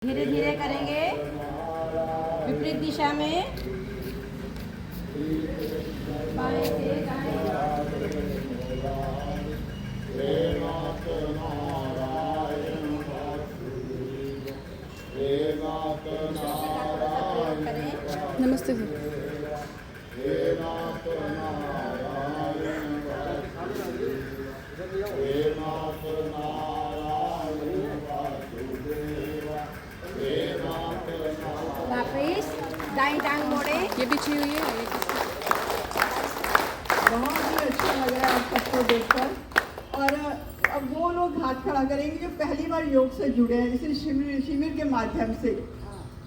धीरे धीरे करेंगे विपरीत दिशा में, बाएं से दाएं। नमस्ते सर। वापिस दाईं टांग मोड़े। ये बिछी हुई है। बहुत ही अच्छा लग रहा है आप सबको देखकर। और अब वो लोग हाथ खड़ा करेंगे जो पहली बार योग से जुड़े हैं, इस शिविर के माध्यम से,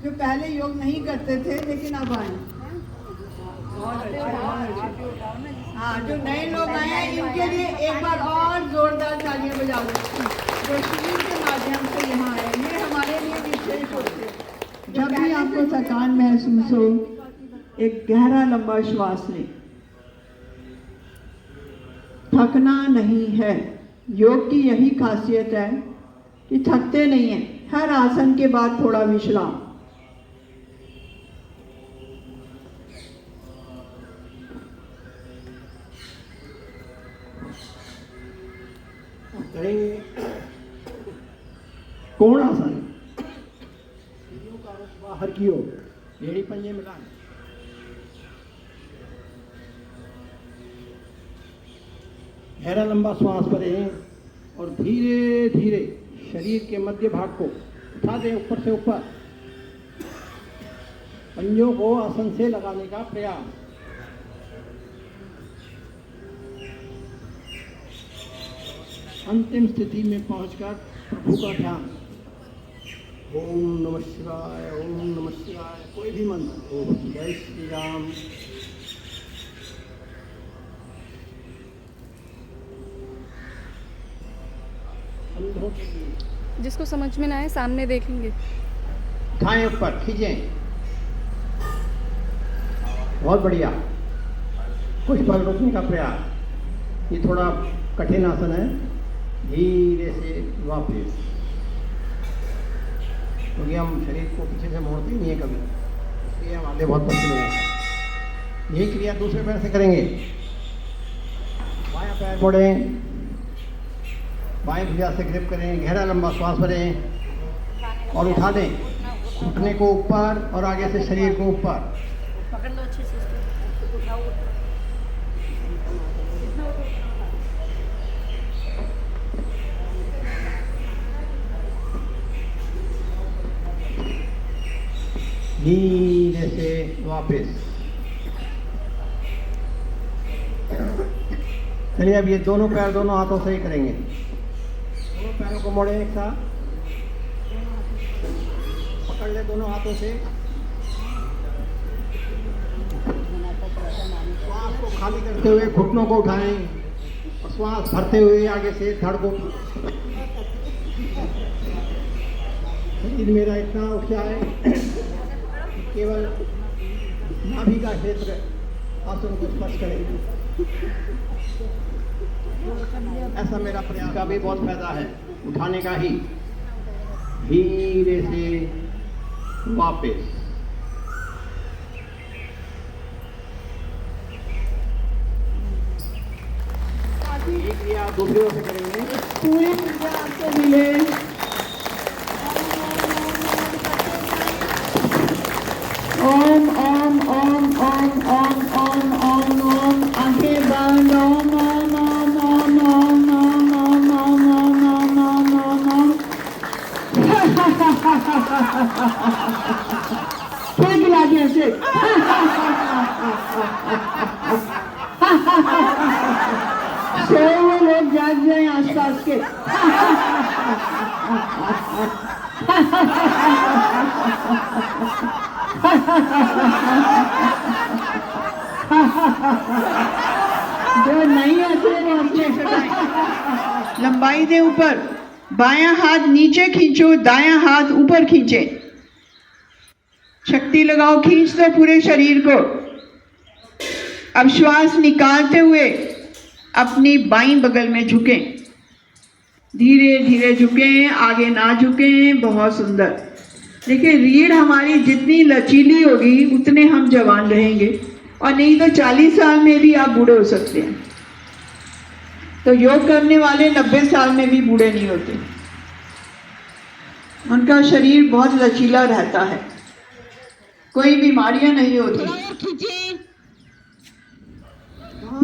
जो पहले योग नहीं करते थे लेकिन अब आए। बहुत अच्छा। हाँ, जो नए लोग आए हैं इनके लिए एक बार और जोरदार तालियां बजा दो, जो शिविर के माध्यम से यहाँ आए। ये हमारे लिए विशेष होते हैं। जब भी आपको थकान महसूस हो, एक गहरा लंबा श्वास लें। थकना नहीं है। योग की यही खासियत है कि थकते नहीं हैं। हर आसन के बाद थोड़ा विश्राम। करेंगे कोण आसन, का रुख बाहर की ओर, एड़ी पंजे मिलाएं। गहरा लंबा श्वास भरें और धीरे धीरे शरीर के मध्य भाग को उठा दें ऊपर से ऊपर। पंजों को आसन से लगाने का प्रयास। अंतिम स्थिति में पहुंचकर प्रभु का ध्यान। ओम नमः शिवाय, ओम नमः शिवाय, कोई भी मंत्र। ओम जय श्री राम। अंधों के लिए जिसको समझ में ना आए सामने देखेंगे। उठाएं ऊपर, खींचें। बहुत बढ़िया। कुछ पल रुकने का प्रयास। ये थोड़ा कठिन आसन है। धीरे से वापस, क्योंकि हम शरीर को पीछे से मोड़ते नहीं है कभी, इसलिए हम आधे बहुत पसंद हैं। यही क्रिया दूसरे पैर से करेंगे। बायां पैर मोड़ें, बाएं भुजा से ग्रिप करें, गहरा लंबा श्वास भरें और उठा दें घुटने को ऊपर और आगे से शरीर को ऊपर। पकड़ लो अच्छे से, उठाओ। धीरे से वापस। चलिए अब ये दोनों पैर दोनों हाथों से ही करेंगे। दोनों पैरों को मोड़े एक साथ, पकड़ ले दोनों हाथों से। श्वास को खाली करते हुए घुटनों को उठाएं और श्वास भरते हुए आगे से धड़ को। शरीर मेरा इतना उठ जाए केवल नाभि का क्षेत्र आसन को स्पर्श करेगी। ऐसा मेरा प्रयास का भी बहुत फायदा है, उठाने का ही। धीरे से वापस। एक क्रिया दूसरी ओर से करेंगे। पूरी ऊर्जा आपको मिले। ओम ओम ओम ओम ओम ओम ओम ओम। आंखें बंद। ओम ओम ओम ओम ओम ओम ओम ओम ओम ओम ओम ओम। फिर गिरा दिया से। सोए हुए लोग जाग जाए आसपास के। जो नहीं आते वो अच्छे से लंबाई दे ऊपर। बायां हाथ नीचे खींचो, दायां हाथ ऊपर खींचे। शक्ति लगाओ, खींच दो पूरे शरीर को। अब श्वास निकालते हुए अपनी बाईं बगल में झुकें। धीरे धीरे झुकें, आगे ना झुकें। बहुत सुंदर। देखिए, रीढ़ हमारी जितनी लचीली होगी उतने हम जवान रहेंगे, और नहीं तो 40 साल में भी आप बूढ़े हो सकते हैं। तो योग करने वाले 90 साल में भी बूढ़े नहीं होते, उनका शरीर बहुत लचीला रहता है, कोई बीमारियां नहीं होती।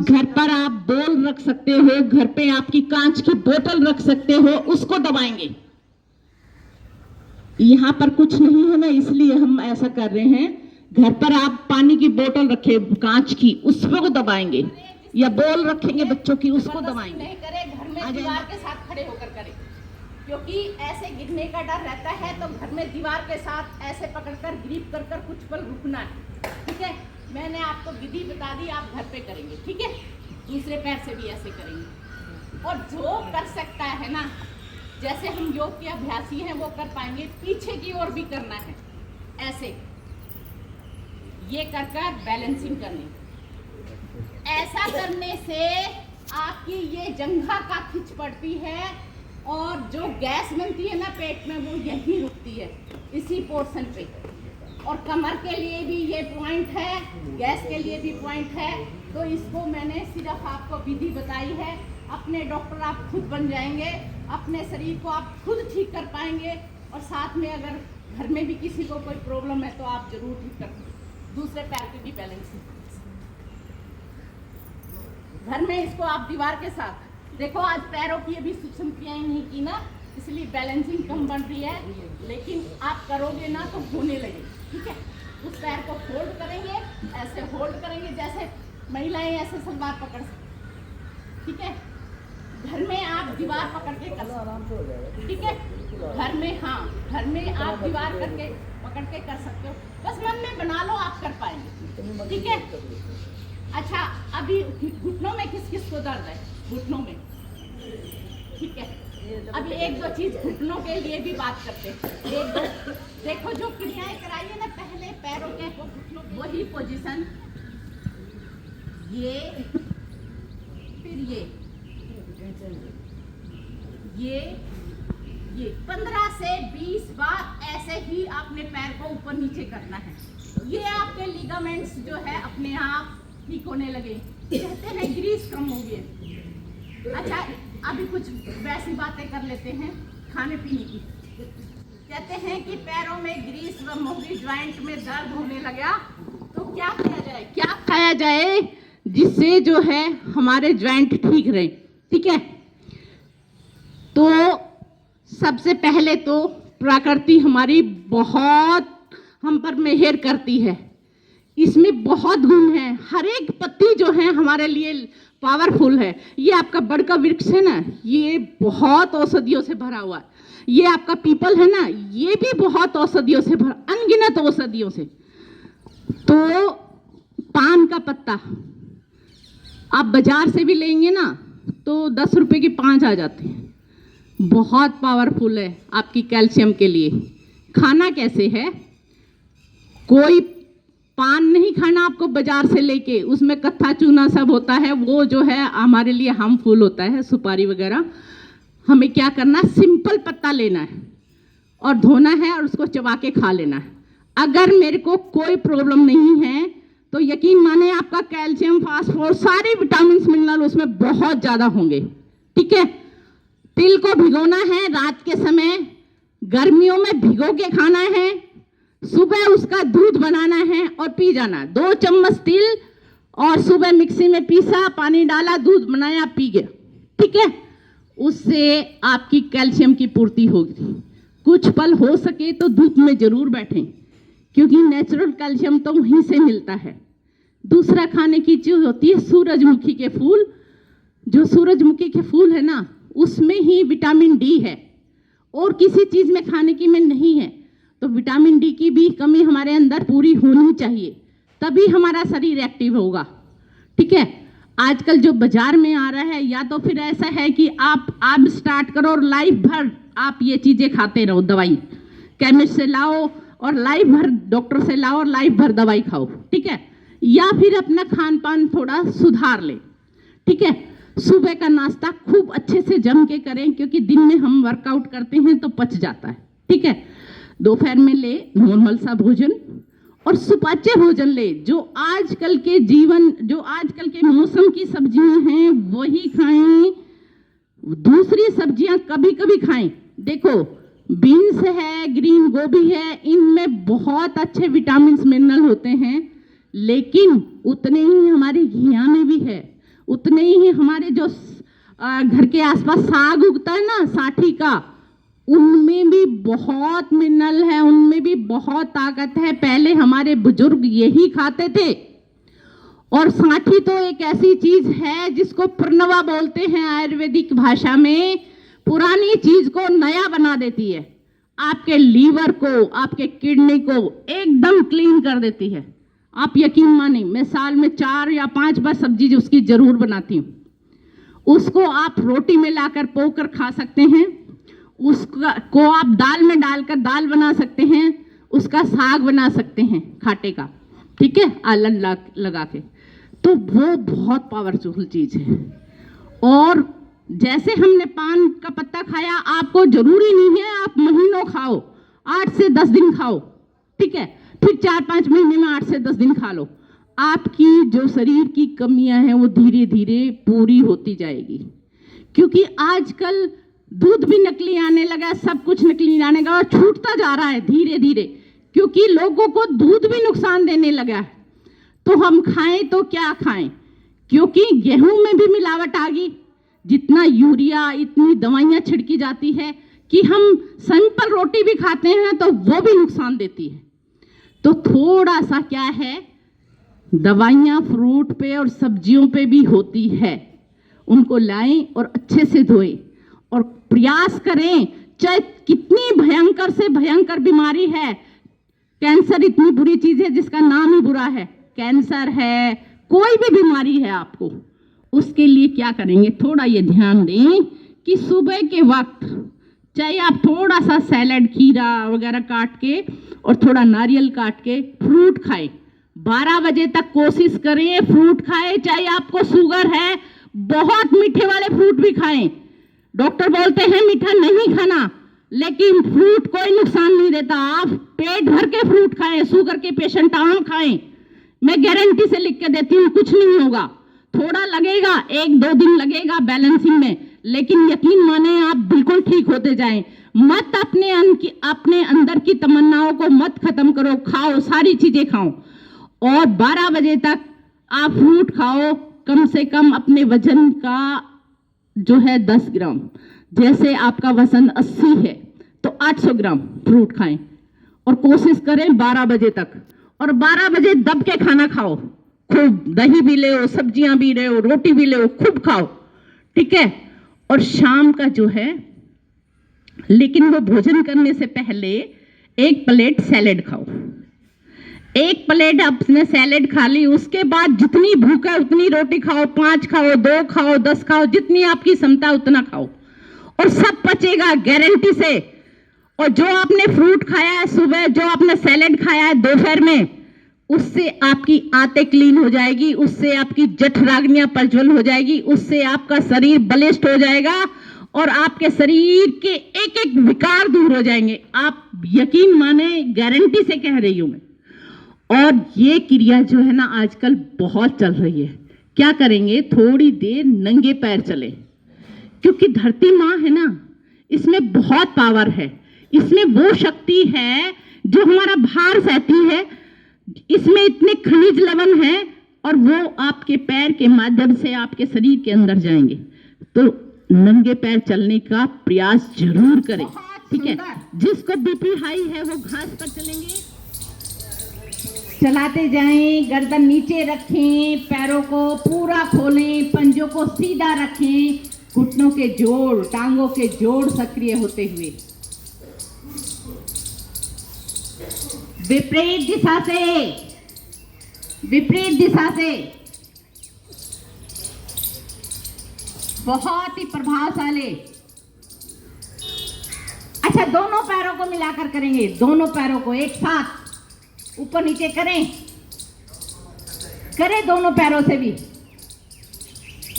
घर पर आप बोल रख सकते हो, घर पे आपकी कांच की बोतल रख सकते हो, उसको दबाएंगे। यहाँ पर कुछ नहीं है ना, इसलिए हम ऐसा कर रहे हैं। घर पर आप पानी की बोतल रखे कांच की, उसको दबाएंगे, या बोल रखेंगे बच्चों की, उसको दबाएंगे। नहीं करे, घर में दीवार के साथ खड़े होकर करे, क्योंकि ऐसे गिरने का डर रहता है। तो घर में दीवार के साथ ऐसे पकड़कर ग्रिप कर कर कुछ पल रुकना है, ठीक है। मैंने आपको विधि बता दी, आप घर पे करेंगे, ठीक है। दूसरे पैर से भी ऐसे करेंगे। और जो कर सकता है ना, जैसे हम योग के अभ्यासी हैं वो कर पाएंगे। पीछे की ओर भी करना है, ऐसे ये कर कर बैलेंसिंग करनी। ऐसा करने से आपकी ये जंघा का खिंच पड़ती है, और जो गैस बनती है ना पेट में, वो यही रुकती है, इसी पोर्शन पे। और कमर के लिए भी ये पॉइंट है, गैस के लिए भी पॉइंट है। तो इसको मैंने सिर्फ आपको विधि बताई है। अपने डॉक्टर आप खुद बन जाएंगे, अपने शरीर को आप खुद ठीक कर पाएंगे। और साथ में अगर घर में भी किसी को कोई प्रॉब्लम है तो आप जरूर ठीक कर। दूसरे पैर की भी बैलेंसिंग घर में, इसको आप दीवार के साथ देखो। आज पैरों की अभी सूक्ष्म क्रियाएं नहीं की ना, इसलिए बैलेंसिंग कम बन रही है, लेकिन आप करोगे ना तो होने लगे, ठीक है। उस पैर को होल्ड करेंगे, ऐसे होल्ड करेंगे जैसे महिलाएं ऐसे सलवार पकड़ सकती, ठीक है। घर में आप दीवार पकड़ के कर सकते हो, ठीक है। घर में, हाँ, घर में आप दीवार करके पकड़ के कर सकते हो। बस मन में बना लो, आप कर पाएंगे, ठीक है। अच्छा, अभी घुटनों में किस किस को दर्द है? घुटनों में, ठीक है। अभी एक दो चीज घुटनों के लिए भी बात करते हैं। एक दो देखो, जो क्रियाएं कराइए ना पहले पैरों के घुटनों, वही पोजीशन, ये फिर ये 15 से 20 बार ऐसे ही आपने पैर को ऊपर नीचे करना है। ये आपके लिगामेंट्स जो है अपने आप ठीक होने लगे। कहते हैं ग्रीस कम हो गए। अच्छा, अभी कुछ वैसी बातें कर लेते हैं खाने पीने की। कहते हैं कि पैरों में ग्रीस कम हो गई, ज्वाइंट में दर्द होने लगा, तो क्या किया जाए, क्या खाया जाए जिससे जो है हमारे ज्वाइंट ठीक रहे, ठीक है। तो सबसे पहले तो प्रकृति हमारी बहुत हम पर मेहर करती है, इसमें बहुत गुण है। हर एक पत्ती जो है हमारे लिए पावरफुल है। ये आपका बड़ का वृक्ष है ना, ये बहुत औषधियों से भरा हुआ है। ये आपका पीपल है ना, ये भी बहुत औषधियों से भरा, अनगिनत औषधियों से। तो पान का पत्ता आप बाजार से भी लेंगे ना तो 10 रुपए की 5 आ जाते हैं। बहुत पावरफुल है आपकी कैल्शियम के लिए। खाना कैसे है, कोई पान नहीं खाना आपको बाजार से लेके, उसमें कत्था चूना सब होता है, वो जो है हमारे लिए हार्मफुल होता है, सुपारी वगैरह। हमें क्या करना, सिंपल पत्ता लेना है और धोना है और उसको चबा के खा लेना है। अगर मेरे को कोई प्रॉब्लम नहीं है तो यकीन माने आपका कैल्शियम, फास्फोरस, सारे विटामिन मिनरल उसमें बहुत ज़्यादा होंगे, ठीक है। तिल को भिगोना है रात के समय, गर्मियों में भिगो के खाना है, सुबह उसका दूध बनाना है और पी जाना। 2 चम्मच तिल और सुबह मिक्सी में पीसा, पानी डाला, दूध बनाया, पी गया, ठीक है। उससे आपकी कैल्शियम की पूर्ति होगी। कुछ पल हो सके तो धूप में जरूर बैठें, क्योंकि नेचुरल कैल्शियम तो वहीं से मिलता है। दूसरा खाने की चीज होती है सूरजमुखी के फूल। जो सूरजमुखी के फूल है ना, उसमें ही विटामिन डी है, और किसी चीज में खाने की में नहीं है। तो विटामिन डी की भी कमी हमारे अंदर पूरी होनी चाहिए, तभी हमारा शरीर एक्टिव होगा, ठीक है। आजकल जो बाजार में आ रहा है, या तो फिर ऐसा है कि आप स्टार्ट करो और लाइफ भर आप ये चीजें खाते रहो, दवाई केमिस्ट से लाओ और लाइफ भर डॉक्टर से लाओ और लाइफ भर दवाई खाओ, ठीक है। या फिर अपना खान पान थोड़ा सुधार ले, ठीक है। सुबह का नाश्ता खूब अच्छे से जम के करें, क्योंकि दिन में हम वर्कआउट करते हैं तो पच जाता है, ठीक है। दोपहर में ले नॉर्मल सा भोजन, और सुपाच्य भोजन ले। जो आजकल के मौसम की सब्जियां हैं वही खाएं, दूसरी सब्जियां कभी कभी खाएं। देखो बीन्स है, ग्रीन गोभी है, इनमें बहुत अच्छे विटामिन मिनरल होते हैं, लेकिन उतने ही हमारी घिया में भी है, उतने ही हमारे जो घर के आसपास साग उगता है ना, साठी का, उनमें भी बहुत मिनरल है, उनमें भी बहुत ताकत है। पहले हमारे बुजुर्ग यही खाते थे। और साठी तो एक ऐसी चीज है जिसको प्रणवा बोलते हैं आयुर्वेदिक भाषा में, पुरानी चीज को नया बना देती है, आपके लीवर को, आपके किडनी को एकदम क्लीन कर देती है। आप यकीन माने, मैं साल में 4 या 5 बार सब्जी उसकी जरूर बनाती हूँ। उसको आप रोटी में लाकर पोकर खा सकते हैं, उसको आप दाल में डालकर दाल बना सकते हैं, उसका साग बना सकते हैं खाटे का, ठीक है, आलन लगा के। तो वो बहुत पावरफुल चीज है। और जैसे हमने पान का पत्ता खाया, आपको जरूरी नहीं है आप महीनों खाओ, 8 से 10 दिन खाओ, ठीक है, फिर 4-5 महीने में 8 से 10 दिन खा लो। आपकी जो शरीर की कमियां हैं वो धीरे धीरे पूरी होती जाएगी। क्योंकि आजकल दूध भी नकली आने लगा, सब कुछ नकली आने लगा और छूटता जा रहा है धीरे धीरे, क्योंकि लोगों को दूध भी नुकसान देने लगा है। तो हम खाएं तो क्या खाएं, क्योंकि गेहूं में भी मिलावट आ गई, जितना यूरिया, इतनी दवाइयां छिड़की जाती है कि हम सिंपल रोटी भी खाते हैं तो वो भी नुकसान देती है। तो थोड़ा सा क्या है, दवाइयां फ्रूट पे और सब्जियों पे भी होती है, उनको लाएं और अच्छे से धोएं और प्रयास करें, चाहे कितनी भयंकर से भयंकर बीमारी है, कैंसर इतनी बुरी चीज है जिसका नाम ही बुरा है, कैंसर है, कोई भी बीमारी है आपको, उसके लिए क्या करेंगे, थोड़ा ये ध्यान दें कि सुबह के वक्त चाहे आप थोड़ा सा सैलेड, खीरा वगैरह काट के और थोड़ा नारियल काट के फ्रूट खाएं। 12 बजे तक कोशिश करें फ्रूट खाएं, चाहे आपको शुगर है, बहुत मीठे वाले फ्रूट भी खाएं। डॉक्टर बोलते हैं मीठा नहीं खाना, लेकिन फ्रूट कोई नुकसान नहीं देता, आप पेट भर के फ्रूट खाएं। शुगर के पेशेंट आम खाएं, मैं गारंटी से लिख के देती हूँ, कुछ नहीं होगा। थोड़ा लगेगा, 1-2 दिन लगेगा बैलेंसिंग में, लेकिन यकीन माने आप बिल्कुल ठीक होते जाएं। मत अपने अंदर की तमन्नाओं को मत खत्म करो, खाओ, सारी चीजें खाओ और 12 बजे तक आप फ्रूट खाओ। कम से कम अपने वजन का जो है 10 ग्राम, जैसे आपका वजन 80 है तो 800 ग्राम फ्रूट खाएं और कोशिश करें 12 बजे तक। और 12 बजे दब के खाना खाओ, खूब दही भी ले, सब्जियां भी ले, रोटी भी ले, खूब खाओ, ठीक है। और शाम का जो है, लेकिन वो भोजन करने से पहले 1 प्लेट सैलेड खाओ। 1 प्लेट आपने सैलेड खा ली, उसके बाद जितनी भूख है उतनी रोटी खाओ, 5 खाओ, 2 खाओ, 10 खाओ, जितनी आपकी क्षमता उतना खाओ और सब पचेगा गारंटी से। और जो आपने फ्रूट खाया है सुबह, जो आपने सैलेड खाया है दोपहर में, उससे आपकी आंतें क्लीन हो जाएगी, उससे आपकी जठराग्नियां प्रज्वल हो जाएगी, उससे आपका शरीर बलिष्ठ हो जाएगा और आपके शरीर के एक एक विकार दूर हो जाएंगे। आप यकीन माने, गारंटी से कह रही हूं मैं। और ये क्रिया जो है ना आजकल बहुत चल रही है। क्या करेंगे, थोड़ी देर नंगे पैर चले, क्योंकि धरती माँ है ना, इसमें बहुत पावर है, इसमें वो शक्ति है जो हमारा भार सहती है, इसमें इतने खनिज लवण है और वो आपके पैर के माध्यम से आपके शरीर के अंदर जाएंगे। तो नंगे पैर चलने का प्रयास जरूर करें, ठीक है। जिसको बीपी हाई है वो घास पर चलेंगे, चलाते जाएं, गर्दन नीचे रखें, पैरों को पूरा खोलें, पंजों को सीधा रखें, घुटनों के जोड़, टांगों के जोड़ सक्रिय होते हुए विपरीत दिशा से, विपरीत दिशा से, बहुत ही प्रभावशाली। अच्छा, दोनों पैरों को मिलाकर करेंगे, दोनों पैरों को एक साथ ऊपर नीचे करें, करें दोनों पैरों से भी,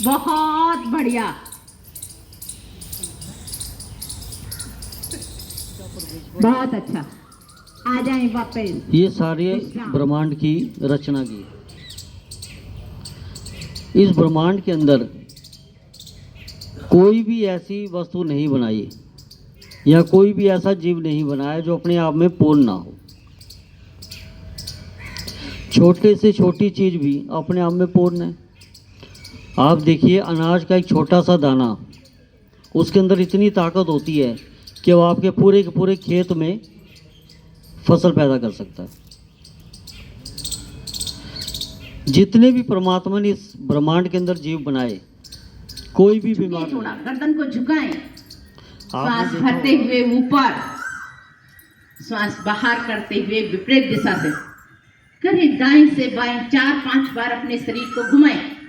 बहुत बढ़िया। बहुत अच्छा। आ जाए वापस। ये सारे ब्रह्मांड की रचना की। इस ब्रह्मांड के अंदर कोई भी ऐसी वस्तु नहीं बनाई या कोई भी ऐसा जीव नहीं बनाया जो अपने आप में पूर्ण ना हो। छोटे से छोटी चीज भी अपने आप में पूर्ण है। आप देखिए, अनाज का एक छोटा सा दाना, उसके अंदर इतनी ताकत होती है कि वो आपके पूरे के पूरे खेत में फसल पैदा कर सकता है। जितने भी परमात्मा ने इस ब्रह्मांड के अंदर जीव बनाए, कोई भी बीमारी, थोड़ा गर्दन को झुकाएं, श्वास आपने देखा भरते हुए ऊपर, श्वास बाहर करते हुए विपरीत दिशा से करें। दाएं से बाएं 4-5 बार अपने शरीर को घुमाएं।